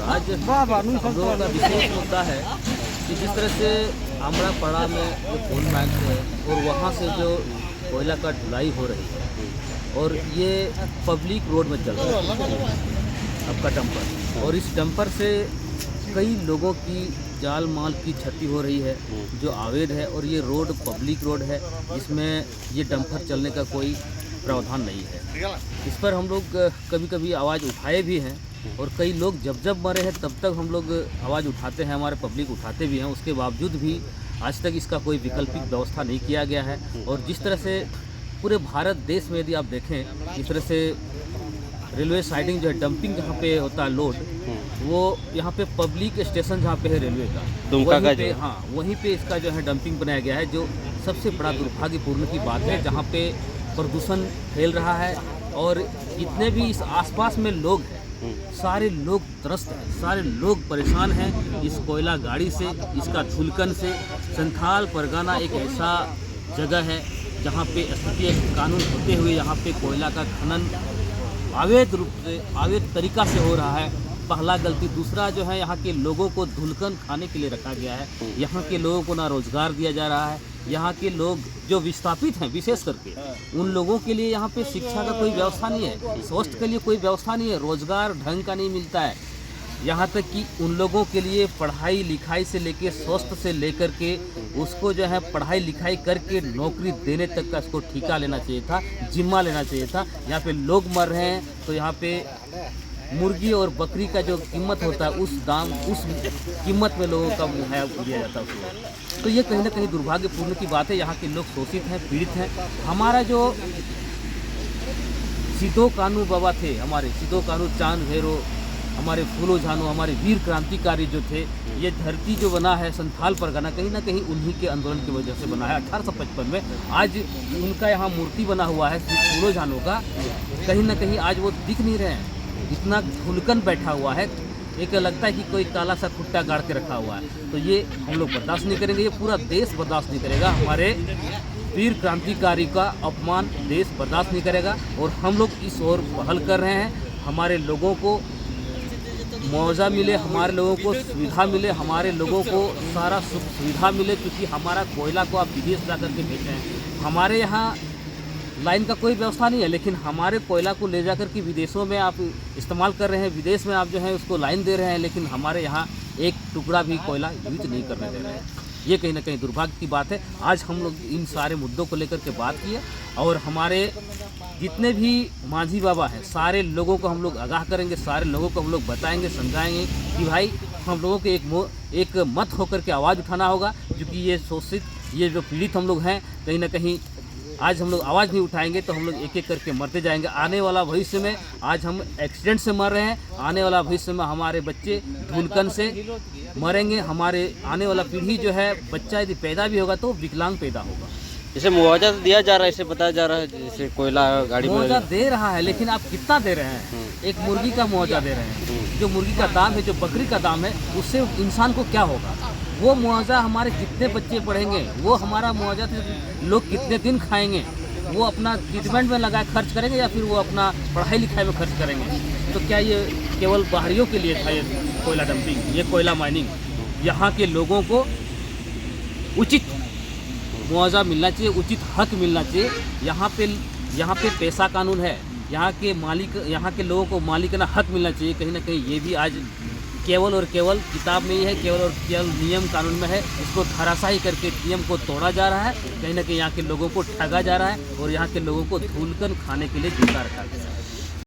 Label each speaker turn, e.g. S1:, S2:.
S1: आज हम लोगों का विशेष मुद्दा है कि जिस तरह से आमड़ापाड़ा में जो कोल माइंस है और वहाँ से जो कोयला का ढुलाई हो रही है और ये पब्लिक रोड में चल रहा है आपका डंपर, और इस डंपर से कई लोगों की जान माल की क्षति हो रही है जो अवैध है। और ये रोड पब्लिक रोड है, इसमें ये डंपर चलने का कोई प्रावधान नहीं है। इस पर हम लोग कभी कभी आवाज़ उठाए भी हैं और कई लोग जब जब मरे हैं तब तक हम लोग आवाज़ उठाते हैं, हमारे पब्लिक उठाते भी हैं। उसके बावजूद भी आज तक इसका कोई वैकल्पिक व्यवस्था नहीं किया गया है। और जिस तरह से पूरे भारत देश में यदि आप देखें, इस तरह से रेलवे साइडिंग जो है डंपिंग जहाँ पे होता है लोड, वो यहाँ पे पब्लिक स्टेशन जहाँ पे है रेलवे का, वहीं पे वहीं पे इसका जो है डंपिंग बनाया गया है, जो सबसे बड़ा दुर्भाग्यपूर्ण की बात है। जहाँ पे प्रदूषण फैल रहा है और जितने भी इस आसपास में लोग हैं सारे लोग त्रस्त हैं, सारे लोग परेशान हैं इस कोयला गाड़ी से, इसका धुलकन से। संथाल परगना एक ऐसा जगह है जहाँ पे स्थिति कानून होते हुए यहाँ पे कोयला का खनन अवैध रूप से अवैध तरीका से हो रहा है। पहला गलती। दूसरा जो है, यहाँ के लोगों को धुलकन खाने के लिए रखा गया है। यहाँ के लोगों को ना रोजगार दिया जा रहा है। यहाँ के लोग जो विस्थापित हैं विशेष करके, उन लोगों के लिए यहाँ पे शिक्षा का कोई व्यवस्था नहीं है, स्वास्थ्य के लिए कोई व्यवस्था नहीं है, रोजगार ढंग का नहीं मिलता है। यहाँ तक कि उन लोगों के लिए पढ़ाई लिखाई से लेके स्वास्थ्य से लेकर के उसको जो है पढ़ाई लिखाई करके नौकरी देने तक का इसको ठेका लेना चाहिए था, जिम्मा लेना चाहिए था। यहाँ पे लोग मर रहे हैं तो यहाँ पे मुर्गी और बकरी का जो कीमत होता है उस कीमत में लोगों का मुहैया दिया जाता है उसको। तो ये कहीं ना कहीं दुर्भाग्यपूर्ण की बात है। यहाँ के लोग शोषित हैं, पीड़ित हैं। हमारा जो सिद्धो कान्हू बाबा थे, हमारे सिद्धो कान्हू चांद भैरो, हमारे फूलो झानो, हमारे वीर क्रांतिकारी जो थे, ये धरती जो बना है संथाल परगना कहीं ना कहीं उन्हीं के आंदोलन की वजह से बना है। 1855 में आज उनका यहाँ मूर्ति बना हुआ है फूलो झानो का, कहीं ना कहीं आज वो दिख नहीं रहे हैं। इतना धुलकन बैठा हुआ है, एक लगता है कि कोई काला सा खुट्टा गाड़ के रखा हुआ है। तो ये हम लोग बर्दाश्त नहीं करेंगे, ये पूरा देश बर्दाश्त नहीं करेगा। हमारे वीर क्रांतिकारी का अपमान देश बर्दाश्त नहीं करेगा। और हम लोग इस ओर पहल कर रहे हैं, हमारे लोगों को मुआवजा मिले, हमारे लोगों को सुविधा मिले, हमारे लोगों को सारा सुख सुविधा मिले। क्योंकि हमारा कोयला को आप विदेश जा करके बेच रहे हैं। हमारे यहाँ लाइन का कोई व्यवस्था नहीं है, लेकिन हमारे कोयला को ले जाकर के विदेशों में आप इस्तेमाल कर रहे हैं, विदेश में आप जो है उसको लाइन दे रहे हैं, लेकिन हमारे यहाँ एक टुकड़ा भी कोयला यूज नहीं करने दे रहे हैं। ये कहीं ना कहीं दुर्भाग्य की बात है। आज हम लोग इन सारे मुद्दों को लेकर के बात किए और हमारे जितने भी मांझी बाबा हैं सारे लोगों को हम लोग आगाह करेंगे, सारे लोगों को हम लोग बताएंगे, समझाएंगे कि भाई हम लोगों के एक मत होकर के आवाज़ उठाना होगा। क्योंकि ये शोषित, ये जो पीड़ित हम लोग हैं, कहीं ना कहीं आज हम लोग आवाज़ नहीं उठाएंगे तो हम लोग एक एक करके मरते जाएंगे। आने वाला भविष्य में आज हम एक्सीडेंट से मर रहे हैं, आने वाला भविष्य में हमारे बच्चे धुलकन से मरेंगे। हमारे आने वाला पीढ़ी जो है, बच्चा यदि पैदा भी होगा तो विकलांग पैदा होगा।
S2: जैसे मुआवजा दिया जा रहा है, इसे बताया जा रहा है, जैसे कोयला गाड़ी
S1: मुआवजा दे रहा है, लेकिन आप कितना दे रहे हैं? एक मुर्गी का मुआवजा दे रहे हैं, जो मुर्गी का दाम है, जो बकरी का दाम है, उससे इंसान को क्या होगा? वो मुआवजा हमारे कितने बच्चे पढ़ेंगे, वो हमारा मुआवजा लोग कितने दिन खाएंगे, वो अपना ट्रीटमेंट में लगाए खर्च करेंगे या फिर वो अपना पढ़ाई लिखाई में खर्च करेंगे? तो क्या ये केवल बाहरियों के लिए था ये कोयला डंपिंग, ये कोयला माइनिंग? यहाँ के लोगों को उचित मुआवजा मिलना चाहिए, उचित हक मिलना चाहिए। यहाँ पे पैसा कानून है, यहाँ के लोगों को मालिकाना हक मिलना चाहिए। कहीं ना कहीं ये भी आज केवल और केवल किताब में ही है, केवल और केवल नियम कानून में है। इसको धराशायी करके नियम को तोड़ा जा रहा है। कहीं ना कहीं यहाँ के लोगों को ठगा जा रहा है और यहाँ के लोगों को धुलकन खाने के लिए जिंदा रखा गया है।